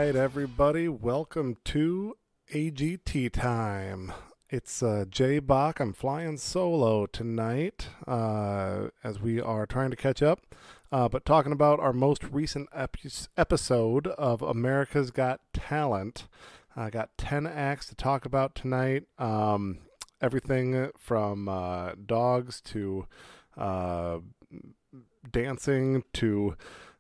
right, everybody. Welcome to AGT time. It's Jay Bach. I'm flying solo tonight as we are trying to catch up, but talking about our most recent episode of America's Got Talent. I got 10 acts to talk about tonight. Everything from dogs to dancing to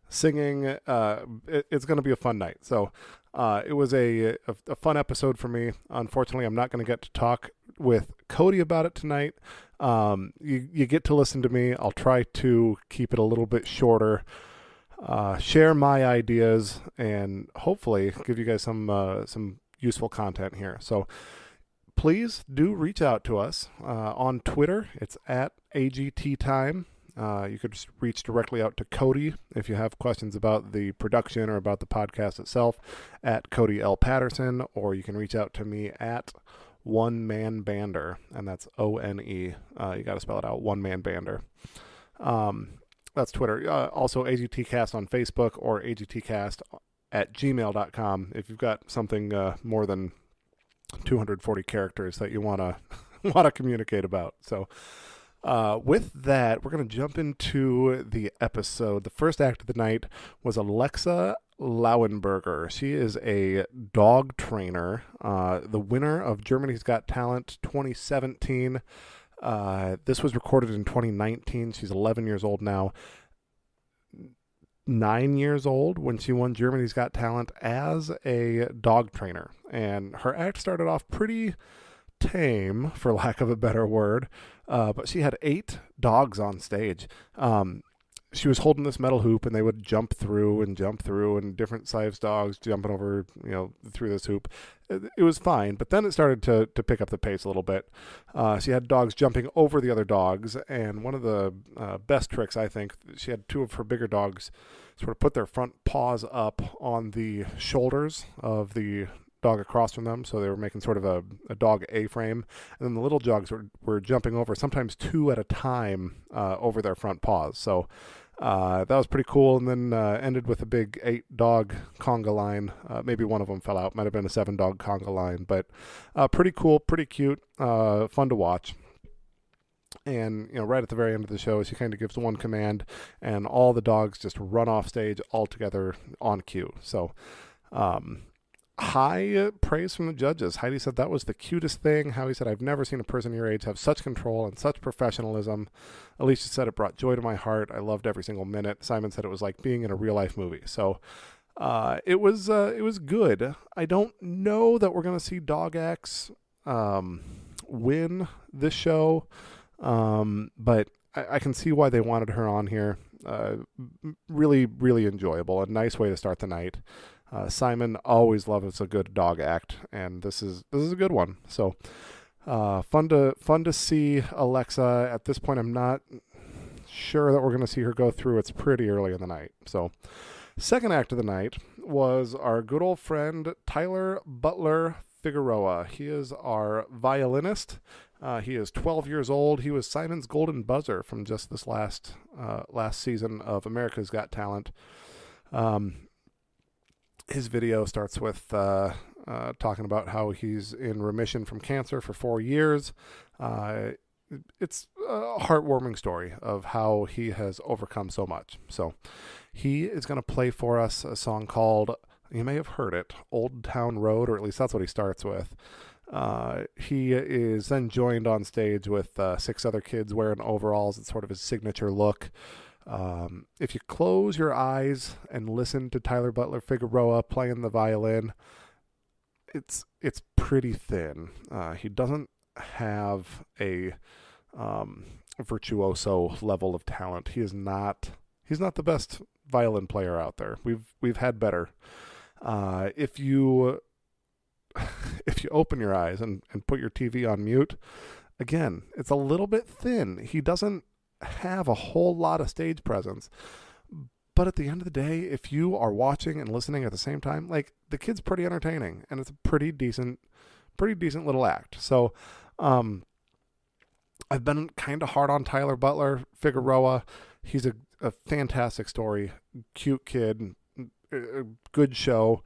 singing. It's going to be a fun night. So it was a fun episode for me. Unfortunately, I'm not going to get to talk with Cody about it tonight. You get to listen to me. I'll try to keep it a little bit shorter, share my ideas, and hopefully give you guys some useful content here. So please do reach out to us on Twitter. It's at AGT time. You could just reach directly out to Cody if you have questions about the production or about the podcast itself at Cody L. Patterson, or you can reach out to me at One Man Bander, and that's ONE. You got to spell it out, One Man Bander. That's Twitter. Also AGTcast on Facebook or AGTcast at gmail.com if you've got something more than 240 characters that you want to communicate about. So with that, we're going to jump into the episode. The first act of the night was Alexa Lauenberger. She is a dog trainer, the winner of Germany's Got Talent 2017. This was recorded in 2019. She's 11 years old now. 9 years old when she won Germany's Got Talent as a dog trainer. And her act started off pretty tame, for lack of a better word, but she had 8 dogs on stage. She was holding this metal hoop, and they would jump through, and different sized dogs jumping over, through this hoop. It was fine, but then it started to pick up the pace a little bit. She had dogs jumping over the other dogs, and one of the best tricks, I think, she had 2 of her bigger dogs sort of put their front paws up on the shoulders of the dog across from them, so they were making sort of a dog A-frame, and then the little dogs were jumping over, sometimes 2 at a time, over their front paws. So that was pretty cool, and then ended with a big 8-dog conga line. Maybe one of them fell out, might have been a 7-dog conga line, but pretty cool, pretty cute, fun to watch. And right at the very end of the show, she kind of gives one command, and all the dogs just run off stage all together on cue. So high praise from the judges. Heidi said that was the cutest thing. Howie said, I've never seen a person your age have such control and such professionalism. Alicia said it brought joy to my heart. I loved every single minute. Simon said it was like being in a real life movie. So it was good. I don't know that we're going to see dog acts win this show, but I can see why they wanted her on here. Really, really enjoyable. A nice way to start the night. Simon always loves a good dog act, and this is a good one. So fun to see Alexa. At this point, I'm not sure that we're going to see her go through. It's pretty early in the night. So second act of the night was our good old friend Tyler Butler Figueroa. He is our violinist. He is 12 years old. He was Simon's golden buzzer from just this last season of America's Got Talent. His video starts with talking about how he's in remission from cancer for 4 years. It's a heartwarming story of how he has overcome so much. So he is going to play for us a song called, you may have heard it, Old Town Road, or at least that's what he starts with. He is then joined on stage with 6 other kids wearing overalls. It's sort of his signature look. If you close your eyes and listen to Tyler Butler Figueroa playing the violin, it's pretty thin. He doesn't have a virtuoso level of talent. He's not the best violin player out there. We've had better. If you open your eyes and put your TV on mute, again, it's a little bit thin. He doesn't have a whole lot of stage presence, but at the end of the day, if you are watching and listening at the same time, like, the kid's pretty entertaining, and it's a pretty decent little act. So I've been kind of hard on Tyler Butler Figueroa. He's a fantastic story, cute kid, a good show.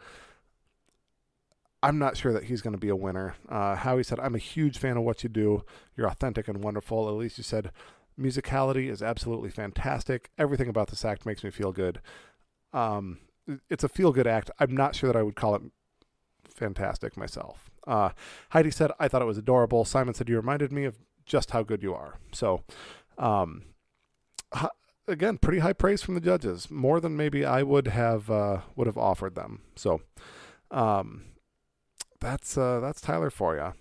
I'm not sure that he's going to be a winner. Howie said, I'm a huge fan of what you do. You're authentic and wonderful. At least you said, musicality is absolutely fantastic. Everything about this act makes me feel good. It's a feel-good act. I'm not sure that I would call it fantastic myself. Heidi said, I thought it was adorable. Simon said, you reminded me of just how good you are. So, again, pretty high praise from the judges, more than maybe I would have offered them. So, that's Tyler for you.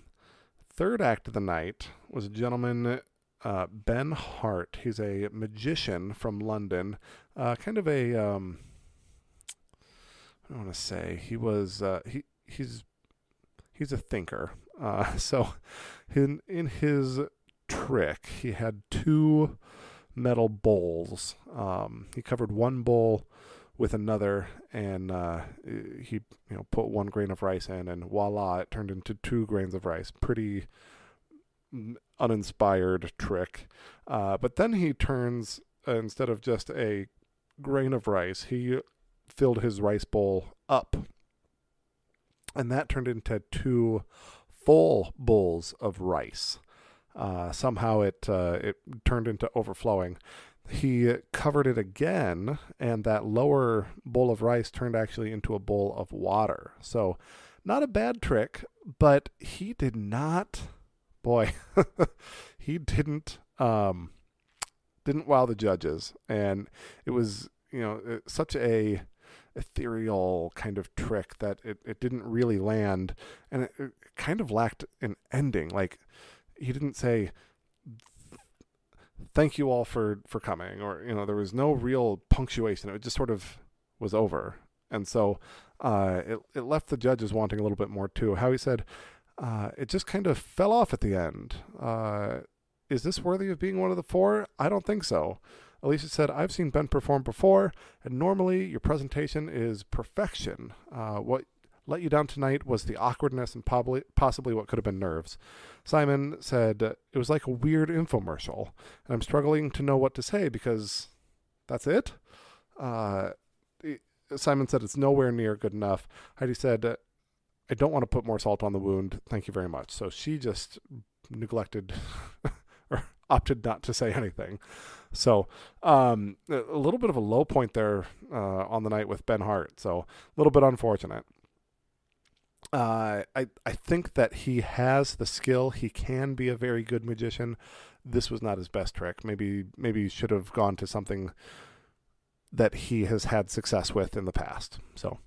Third act of the night was a gentleman, Ben Hart. He's a magician from London. Kind of a, I don't want to say he was. He's a thinker. So, in his trick, he had two metal bowls. He covered one bowl with another, and he put 1 grain of rice in, and voila, it turned into 2 grains of rice. Pretty uninspired trick. But then he turns, instead of just a grain of rice, he filled his rice bowl up, and that turned into 2 full bowls of rice. Somehow it turned into overflowing. He covered it again, and that lower bowl of rice turned actually into a bowl of water. So, not a bad trick, but he did not, he didn't wow the judges. And it was, such a ethereal kind of trick that it didn't really land, and it kind of lacked an ending. Like, he didn't say, thank you all for coming, or there was no real punctuation. It just sort of was over, and so it left the judges wanting a little bit more too. Howie said it just kind of fell off at the end. Is this worthy of being one of the 4? I don't think so. Alicia said, I've seen Ben perform before, and normally your presentation is perfection. What let you down tonight was the awkwardness and possibly what could have been nerves. Simon said, it was like a weird infomercial, and I'm struggling to know what to say because that's it. Simon said, it's nowhere near good enough. Heidi said, I don't want to put more salt on the wound. Thank you very much. So she just neglected or opted not to say anything. So a little bit of a low point there on the night with Ben Hart. So a little bit unfortunate. I think that he has the skill. He can be a very good magician. This was not his best trick. Maybe he should have gone to something that he has had success with in the past. So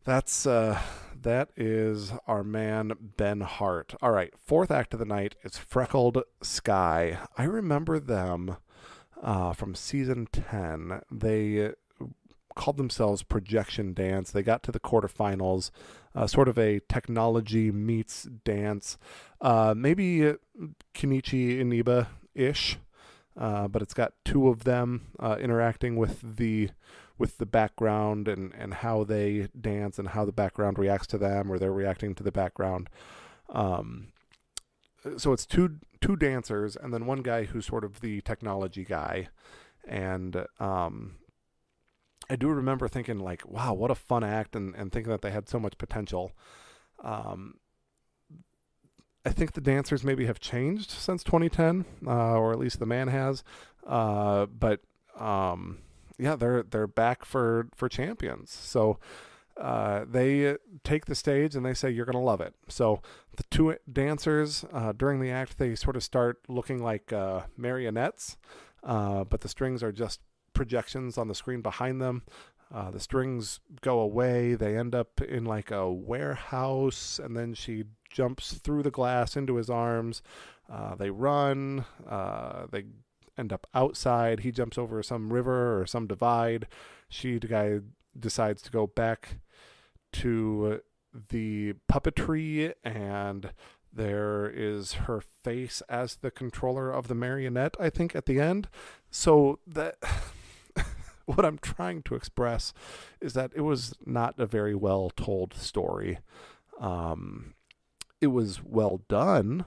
that is our man Ben Hart. All right, 4th act of the night is Freckled Sky. I remember them from season 10. They called themselves Projection Dance. They got to the quarterfinals, sort of a technology meets dance, maybe Kenichi Iniba-ish, but it's got 2 of them interacting with the background and how they dance and how the background reacts to them, or they're reacting to the background. So it's two dancers and then one guy who's sort of the technology guy. And I do remember thinking, like, wow, what a fun act, and thinking that they had so much potential. I think the dancers maybe have changed since 2010, or at least the man has. But yeah, they're back for champions. So they take the stage and they say, you're going to love it. So the 2 dancers, during the act, they sort of start looking like marionettes, but the strings are just projections on the screen behind them. The strings go away. They end up in like a warehouse, and then she jumps through the glass into his arms. They run. They end up outside. He jumps over some river or some divide. The guy decides to go back to the puppetry, and there is her face as the controller of the marionette, I think, at the end. So that what I'm trying to express is that it was not a very well told story. It was well done,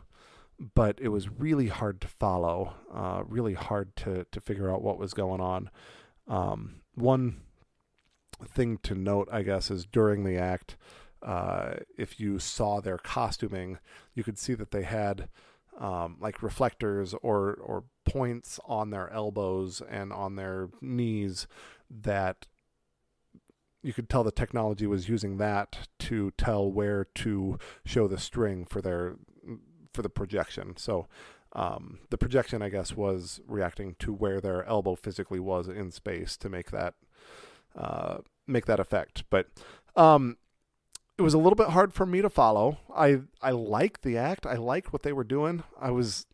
but it was really hard to follow, really hard to figure out what was going on. One thing to note, I guess, is during the act, if you saw their costuming, you could see that they had like reflectors or points on their elbows and on their knees that you could tell the technology was using that to tell where to show the string for the projection. So the projection, I guess, was reacting to where their elbow physically was in space to make that effect. But it was a little bit hard for me to follow. I liked the act. I liked what they were doing. I was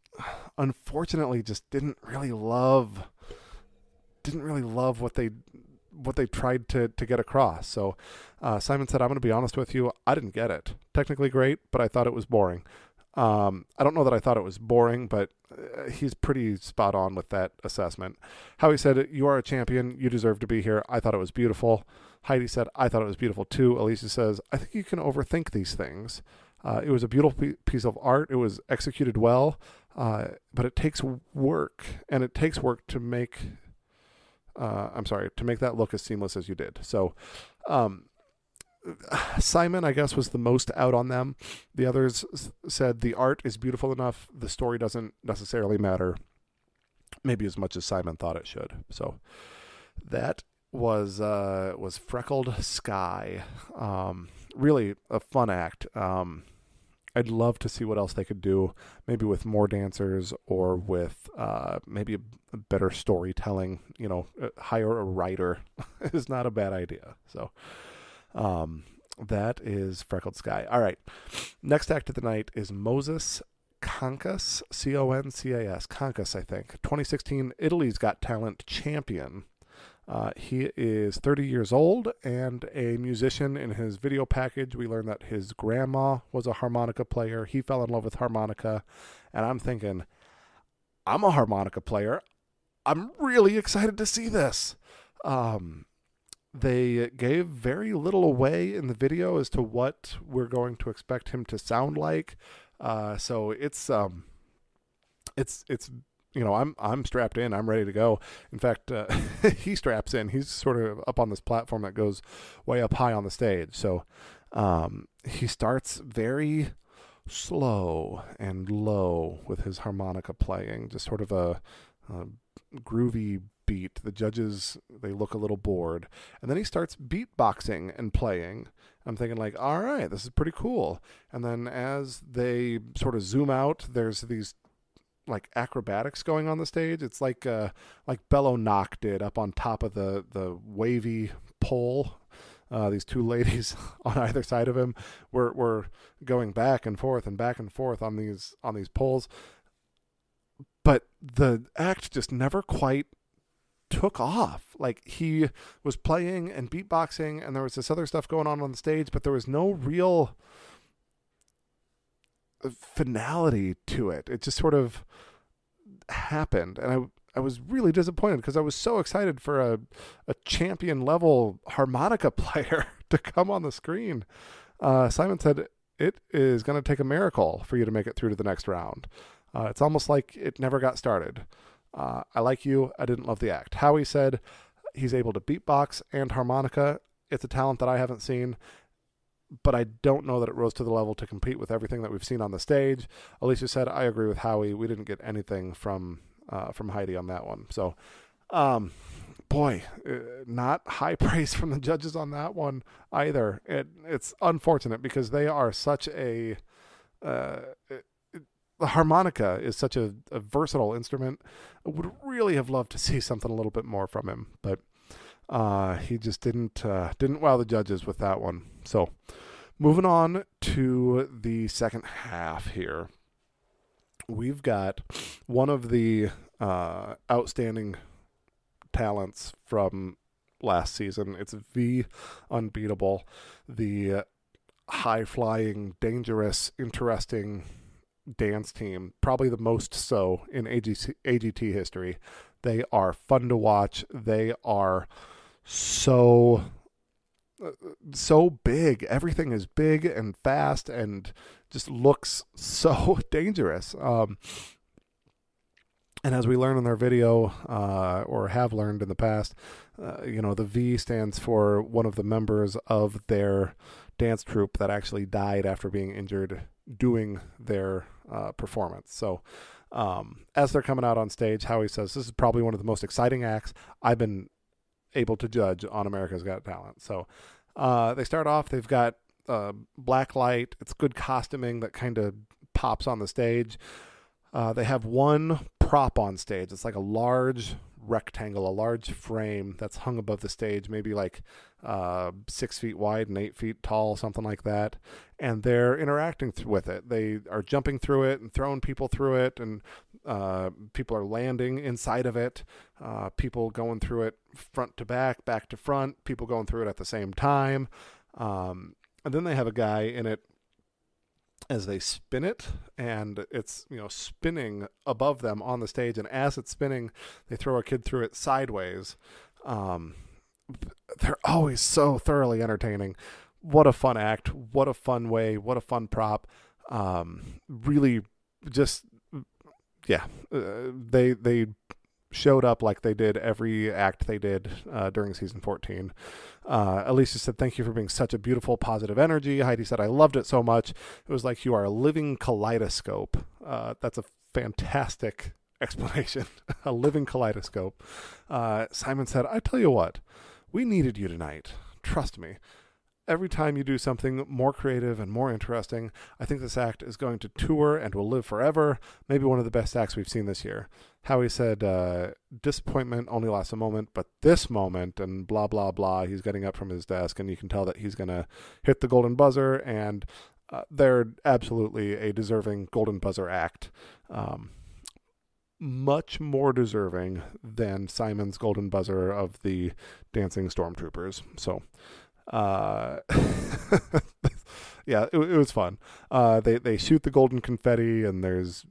unfortunately just didn't really love what they tried to get across. So Simon said, I'm going to be honest with you, I didn't get it. Technically great, but I thought it was boring. I don't know that I thought it was boring, but he's pretty spot on with that assessment. Howie said, you are a champion. You deserve to be here. I thought it was beautiful. Heidi said, I thought it was beautiful too. Alicia says, I think you can overthink these things. It was a beautiful piece of art. It was executed well, but it takes work, and it takes work to make that look as seamless as you did. So Simon, I guess, was the most out on them. The others said the art is beautiful enough. The story doesn't necessarily matter, maybe as much as Simon thought it should. So that was Freckled Sky. Really a fun act. I'd love to see what else they could do, maybe with more dancers or with maybe a better storytelling. Hire a writer is not a bad idea. So that is Freckled Sky. All right. Next act of the night is Moses Concas, Concas, Concas, I think. 2016 Italy's Got Talent champion. He is 30 years old and a musician. In his video package, we learned that his grandma was a harmonica player. He fell in love with harmonica. And I'm thinking, I'm a harmonica player. I'm really excited to see this. They gave very little away in the video as to what we're going to expect him to sound like. So it's I'm strapped in. I'm ready to go. In fact, he straps in. He's sort of up on this platform that goes way up high on the stage. So he starts very slow and low with his harmonica playing, just sort of a groovy beat. The judges, they look a little bored. And then he starts beatboxing and playing. I'm thinking like, all right, this is pretty cool. And then as they sort of zoom out, there's these like acrobatics going on the stage. It's like Bello Knock did up on top of the wavy pole. These two ladies on either side of him were going back and forth on these poles. But the act just never quite took off. Like, he was playing and beatboxing, and there was this other stuff going on the stage, but there was no real finality to it. It just sort of happened, and I was really disappointed because I was so excited for a champion level harmonica player to come on the screen. Simon said it is going to take a miracle for you to make it through to the next round. It's almost like it never got started. I like you. I didn't love the act. Howie said he's able to beatbox and harmonica. It's a talent that I haven't seen, but I don't know that it rose to the level to compete with everything that we've seen on the stage. Alicia said, I agree with Howie. We didn't get anything from Heidi on that one. So, not high praise from the judges on that one either. It's unfortunate because they are such a... the harmonica is such a versatile instrument. I would really have loved to see something a little bit more from him, but he just didn't wow the judges with that one. So moving on to the second half here, we've got one of the outstanding talents from last season. It's V Unbeatable, the high-flying, dangerous, interesting dance team, probably the most so in AGT history. They are fun to watch. They are so big. Everything is big and fast and just looks so dangerous. And as we learn in their video, or have learned in the past, the V stands for one of the members of their dance troupe that actually died after being injured doing their performance. So as they're coming out on stage, Howie says, this is probably one of the most exciting acts I've been able to judge on America's Got Talent. So they start off, they've got black light. It's good costuming that kind of pops on the stage. They have one prop on stage. It's like a large rectangle, a large frame that's hung above the stage, maybe like 6 feet wide and 8 feet tall, something like that. And they're interacting with it. They are jumping through it and throwing people through it, and people are landing inside of it. People going through it front to back, back to front, people going through it at the same time. And then they have a guy in it as they spin it, and it's spinning above them on the stage, and as it's spinning they throw a kid through it sideways. They're always so thoroughly entertaining. What a fun act, what a fun way, what a fun prop. Really just they showed up like they did every act they did during season 14. Alicia said, thank you for being such a beautiful, positive energy. Heidi said, I loved it so much. It was like you are a living kaleidoscope. That's a fantastic explanation. A living kaleidoscope. Simon said, I tell you what, we needed you tonight. Trust me. Every time you do something more creative and more interesting, I think this act is going to tour and will live forever. Maybe one of the best acts we've seen this year. Howie said, disappointment only lasts a moment, but this moment, and blah, blah, blah. He's getting up from his desk, and you can tell that he's going to hit the golden buzzer, and they're absolutely a deserving golden buzzer act. Much more deserving than Simon's golden buzzer of the dancing stormtroopers. So... yeah, it was fun. They shoot the golden confetti, and there's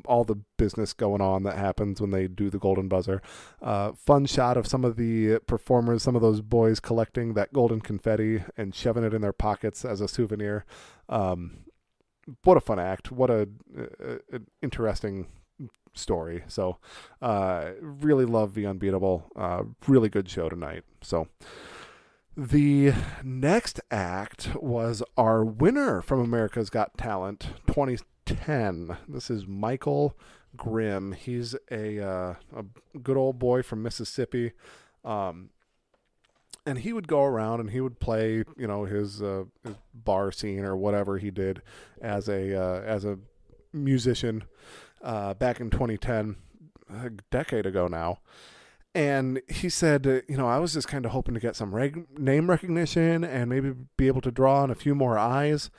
all the business going on that happens when they do the golden buzzer. Fun shot of some of the performers, some of those boys collecting that golden confetti and shoving it in their pockets as a souvenir. What a fun act. What an interesting story. So really love The Unbeatable. Really good show tonight. So the next act was our winner from America's Got Talent 2010. This is Michael Grimm. He's a good old boy from Mississippi. And he would go around and he would play, his bar scene or whatever he did as a musician back in 2010, a decade ago now. And he said, I was just kind of hoping to get some name recognition and maybe be able to draw on a few more eyes.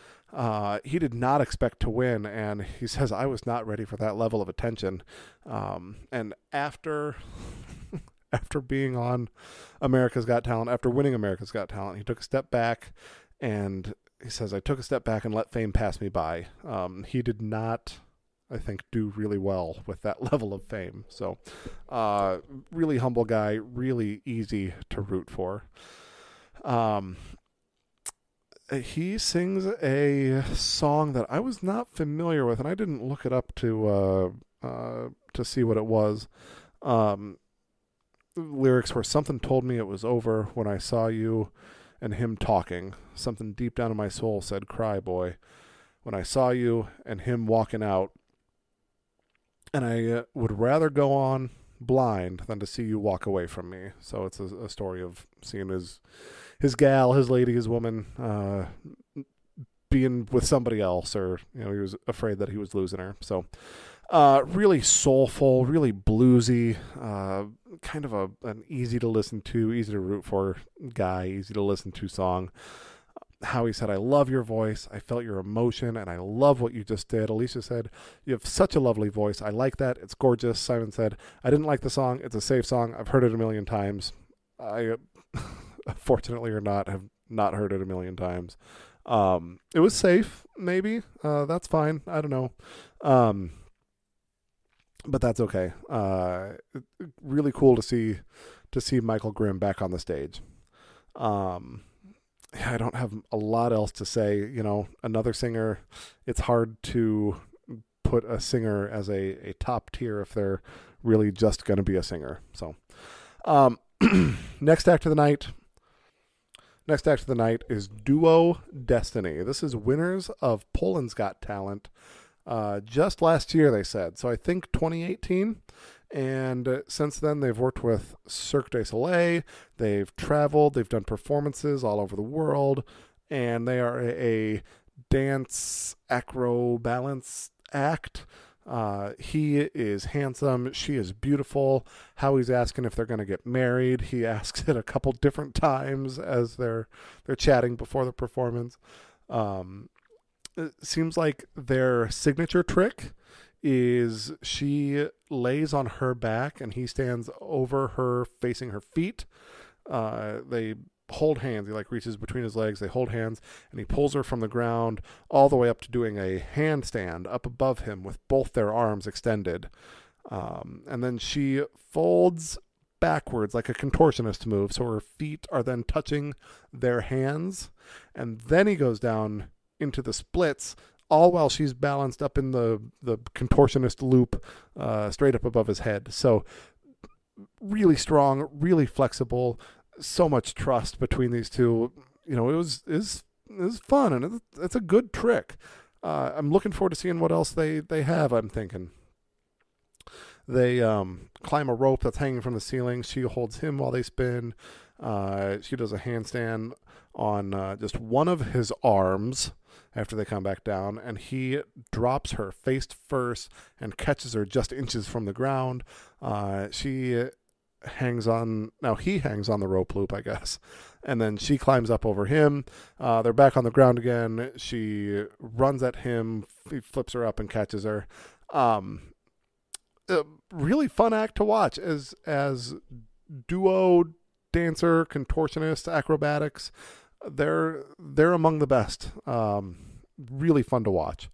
He did not expect to win, and he says, I was not ready for that level of attention. And after being on America's Got Talent, after winning America's Got Talent, he took a step back, and he says, I took a step back and let fame pass me by. He did not, I think, do really well with that level of fame. So really humble guy, really easy to root for. He sings a song that I was not familiar with, and I didn't look it up to see what it was. Lyrics were, something told me it was over when I saw you and him talking. Something deep down in my soul said, cry, boy. When I saw you and him walking out, and I would rather go on blind than to see you walk away from me. So it's a story of seeing his gal, his lady, his woman being with somebody else, or he was afraid that he was losing her. So really soulful, really bluesy, kind of an easy to listen to, easy to root for guy, easy to listen to song. Howie said, I love your voice. I felt your emotion, and I love what you just did. Alicia said, you have such a lovely voice. I like that. It's gorgeous. Simon said, I didn't like the song. It's a safe song. I've heard it a million times. I, fortunately or not, have not heard it a million times. It was safe, maybe. That's fine. I don't know. But that's okay. Really cool to see Michael Grimm back on the stage. I don't have a lot else to say. Another singer, it's hard to put a singer as a top tier if they're really just going to be a singer. So, next act of the night. Next act of the night is Duo Destiny. This is winners of Poland's Got Talent. Just last year, they said. So I think 2018. And since then, they've worked with Cirque du Soleil. They've traveled. They've done performances all over the world. And they are a dance acro balance act. He is handsome. She is beautiful. Howie's asking if they're going to get married. He asks it a couple different times as they're chatting before the performance. It seems like their signature trick is she lays on her back and he stands over her facing her feet. They hold hands. He reaches between his legs. They hold hands and he pulls her from the ground all the way up to doing a handstand up above him with both their arms extended. And then she folds backwards like a contortionist move. So her feet are then touching their hands. And then he goes down into the splits, all while she's balanced up in the contortionist loop straight up above his head. So really strong, really flexible, so much trust between these two. It was fun, and it's a good trick. I'm looking forward to seeing what else they have. I'm thinking they climb a rope that's hanging from the ceiling. She holds him while they spin. She does a handstand on just one of his arms after they come back down, and he drops her face first and catches her just inches from the ground. He hangs on the rope loop, I guess, and then she climbs up over him. They're back on the ground again. She runs at him. He flips her up and catches her. A really fun act to watch as duo dancer, contortionist, acrobatics. They're among the best. Really fun to watch.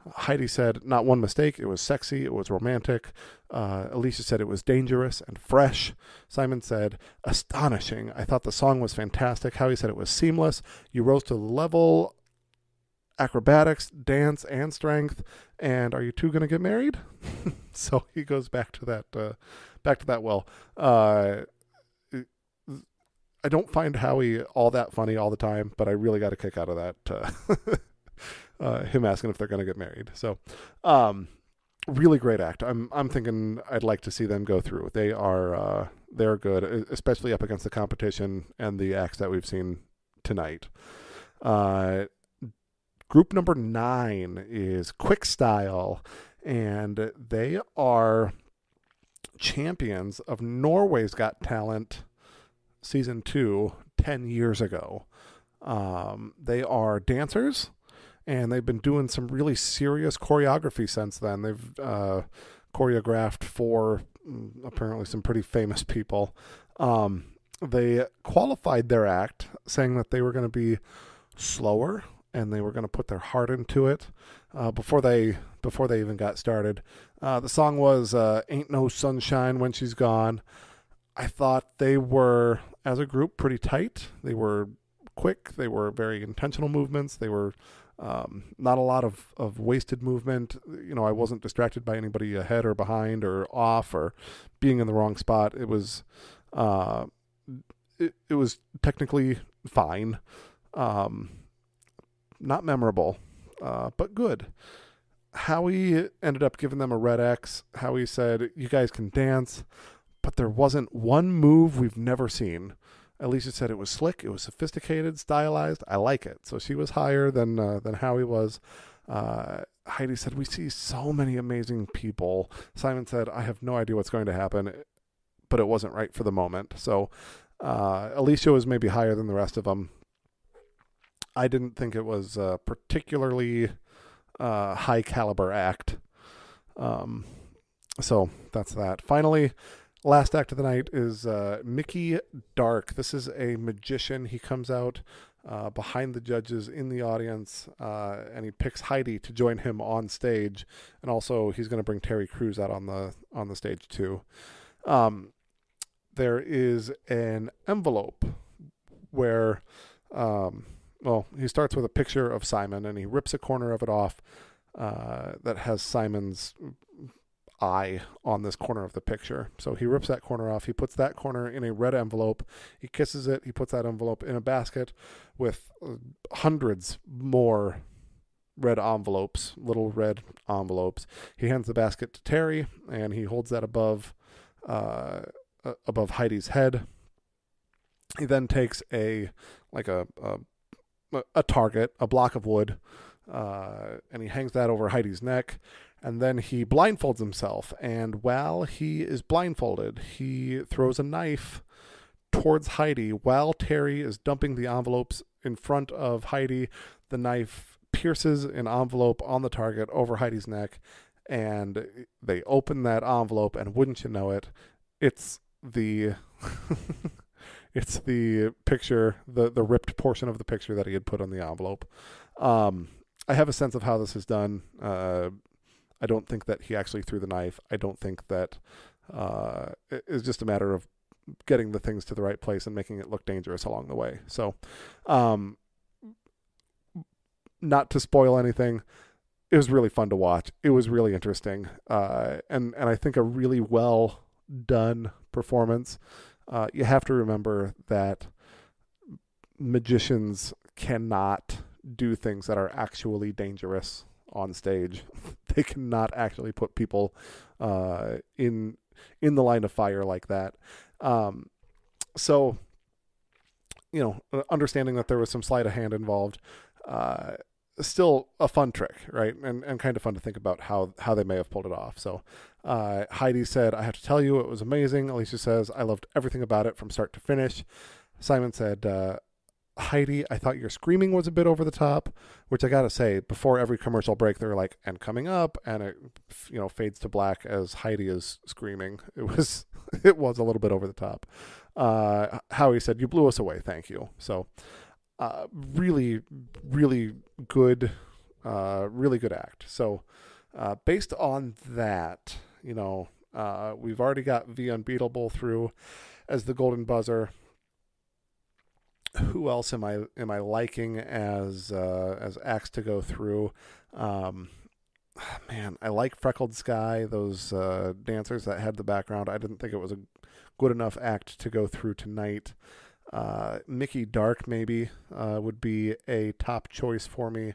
Heidi said, not one mistake. It was sexy. It was romantic. Alicia said it was dangerous and fresh. Simon said, astonishing. I thought the song was fantastic. Howie said it was seamless. You rose to the level. Acrobatics, dance, and strength. And are you two going to get married? So he goes back to that well. I don't find Howie all that funny all the time, but I really got a kick out of that. Him asking if they're going to get married. So, really great act. I'm thinking I'd like to see them go through. They're good, especially up against the competition and the acts that we've seen tonight. Group number 9 is Quick Style, and they are champions of Norway's Got Talent season 2 10 years ago. They are dancers, and they've been doing some really serious choreography since then. They've choreographed for apparently some pretty famous people. They qualified their act saying that they were going to be slower and they were going to put their heart into it before they even got started. The song was Ain't No Sunshine When She's Gone. I thought they were, as a group, pretty tight. They were quick. They were very intentional movements. They were not a lot of wasted movement. I wasn't distracted by anybody ahead or behind or off or being in the wrong spot. It was it was technically fine. Not memorable, but good. Howie ended up giving them a red X. Howie said, you guys can dance, but there wasn't one move we've never seen. Alicia said it was slick, it was sophisticated, stylized. I like it. So she was higher than Howie was. Heidi said, we see so many amazing people. Simon said, I have no idea what's going to happen, but it wasn't right for the moment. So Alicia was maybe higher than the rest of them. I didn't think it was a particularly high caliber act. So that's that. Finally, last act of the night is Mickey Dark. This is a magician. He comes out behind the judges in the audience, and he picks Heidi to join him on stage. And also, he's going to bring Terry Crews out on the stage too. There is an envelope where, he starts with a picture of Simon, and he rips a corner of it off. that has Simon's eye on this corner of the picture. So he rips that corner off. He puts that corner in a red envelope. He kisses it. He puts that envelope in a basket with hundreds more red envelopes, little red envelopes. He hands the basket to Terry, and he holds that above Heidi's head. He then takes a target, a block of wood, and he hangs that over Heidi's neck. And then he blindfolds himself. And while he is blindfolded, he throws a knife towards Heidi while Terry is dumping the envelopes in front of Heidi. The knife pierces an envelope on the target over Heidi's neck, and they open that envelope, and wouldn't you know it, it's the it's the picture, the ripped portion of the picture that he had put on the envelope. I have a sense of how this is done. I don't think that he actually threw the knife. I don't think that it's just a matter of getting the things to the right place and making it look dangerous along the way. So, not to spoil anything, it was really fun to watch. It was really interesting. And I think a really well done performance. You have to remember that magicians cannot do things that are actually dangerous on stage. They cannot actually put people in the line of fire like that. So, understanding that there was some sleight of hand involved, still a fun trick, right? And kind of fun to think about how they may have pulled it off. So Heidi said, "I have to tell you, it was amazing." Alicia says, "I loved everything about it from start to finish." Simon said, "Heidi, I thought your screaming was a bit over the top," which I gotta say, before every commercial break, they're like, "and coming up," and it, fades to black as Heidi is screaming. It was a little bit over the top. Howie said, "You blew us away. Thank you." So, really, really good act. So, based on that, we've already got The Unbeatable through as the golden buzzer. Who else am I liking as acts to go through? Man, I like Freckled Sky, those dancers that had the background. I didn't think it was a good enough act to go through tonight. Mickey Dark maybe would be a top choice for me.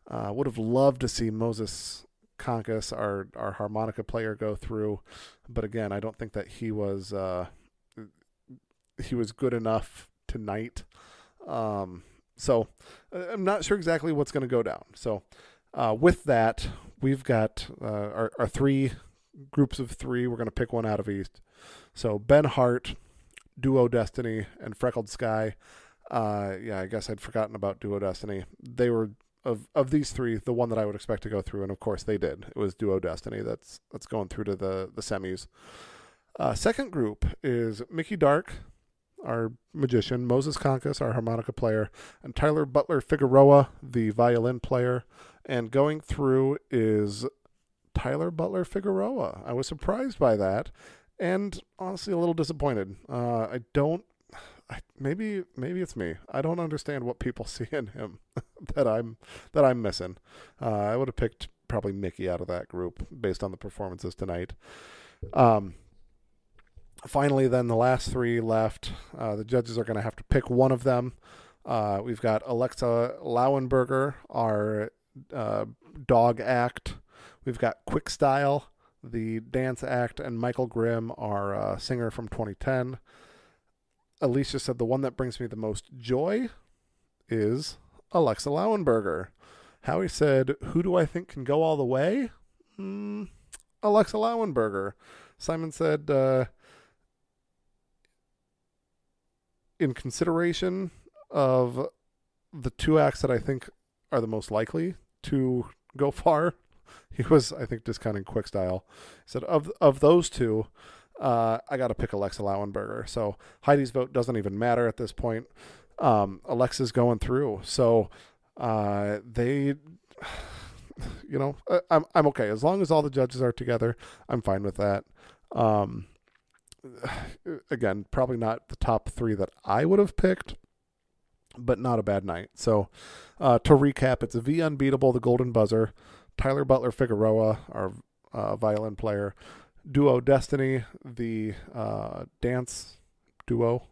Would have loved to see Moses Conkus, our harmonica player, go through, but again, I don't think that he was good enough tonight. So I'm not sure exactly what's going to go down. So with that, we've got our three groups of three. We're going to pick one out of each. So Ben Hart, Duo Destiny, and Freckled Sky. I guess I'd forgotten about Duo Destiny. They were of these three, the one that I would expect to go through, and of course they did. It was Duo Destiny that's going through to the semis. Second group is Mickey Dark, our magician, Moses Conkus, our harmonica player, and Tyler Butler Figueroa, the violin player. And going through is Tyler Butler Figueroa. I was surprised by that, and honestly a little disappointed. Maybe it's me. I don't understand what people see in him that I'm missing. I would have picked probably Mickey out of that group based on the performances tonight. Finally, then the last three left. The judges are going to have to pick one of them. We've got Alexa Lauenberger, our dog act. We've got Quick Style, the dance act, and Michael Grimm, our singer from 2010. Alicia said the one that brings me the most joy is Alexa Lauenberger. Howie said, who do I think can go all the way? Alexa Lauenberger. Simon said, in consideration of the two acts that I think are the most likely to go far, he was, I think, discounting Quick Style. He said, of those two, I got to pick Alexa Lauenberger. So Heidi's vote doesn't even matter at this point. Alexa's going through. So they, I'm okay. As long as all the judges are together, I'm fine with that. Again, probably not the top three that I would have picked, but not a bad night. So to recap, it's The Unbeatable, the golden buzzer, Tyler Butler Figueroa, our violin player. Duo Destiny, the dance duo.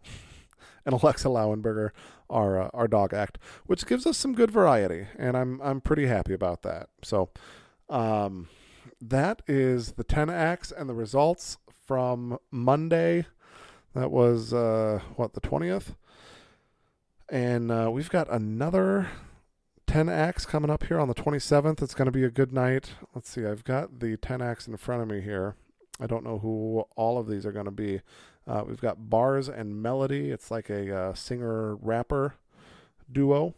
And Alexa Lauenberger, our dog act, which gives us some good variety, and I'm pretty happy about that. So that is the 10 acts and the results from Monday. That was the 20th, and we've got another 10 acts coming up here on the 27th. It's going to be a good night. Let's see, I've got the 10 acts in front of me here. I don't know who all of these are going to be. We've got Bars and Melody. It's like a singer-rapper duo.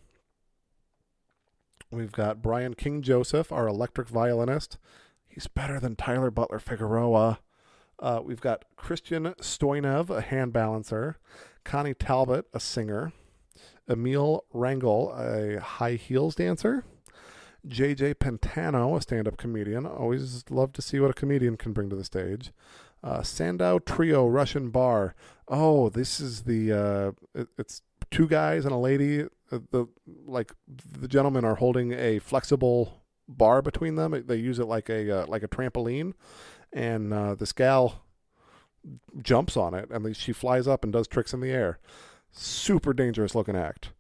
We've got Brian King Joseph, our electric violinist. He's better than Tyler Butler Figueroa. We've got Christian Stoinev, a hand balancer. Connie Talbot, a singer. Emil Rangel, a high heels dancer. JJ Pantano, a stand-up comedian. Always love to see what a comedian can bring to the stage. Sandow Trio Russian Bar. Oh, this is it's two guys and a lady. The gentlemen are holding a flexible bar between them. They use it like a trampoline, and this gal jumps on it, and she flies up and does tricks in the air. Super dangerous looking act.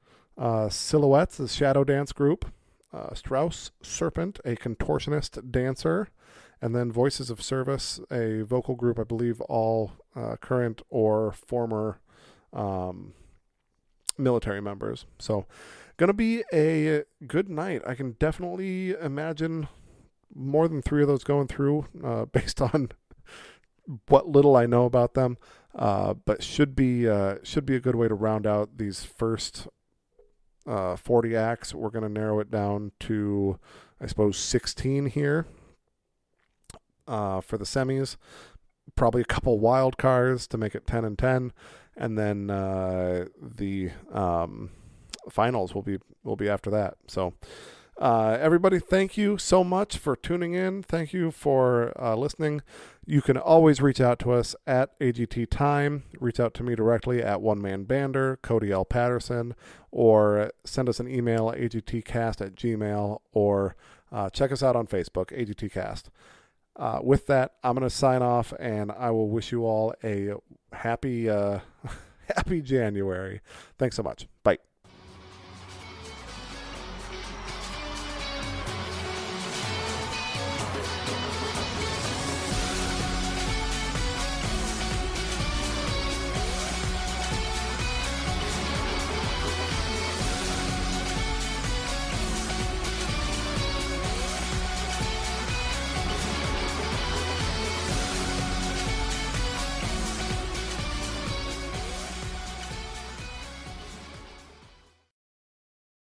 Silhouettes, a shadow dance group. Strauss Serpent, a contortionist dancer. And then Voices of Service, a vocal group, I believe all current or former military members. So going to be a good night. I can definitely imagine more than 3 of those going through based on what little I know about them. But should be a good way to round out these first 40 acts. We're going to narrow it down to, I suppose, 16 here. For the semis, probably a couple wild cards to make it 10 and 10, and then the finals will be after that. So everybody, thank you so much for tuning in. Thank you for listening. You can always reach out to us at AGT Time. Reach out to me directly at One Man Bander, Cody L. Patterson, or send us an email, agtcast@gmail, or check us out on Facebook, AGTcast. With that, I'm going to sign off, and I will wish you all a happy January. Thanks so much. Bye.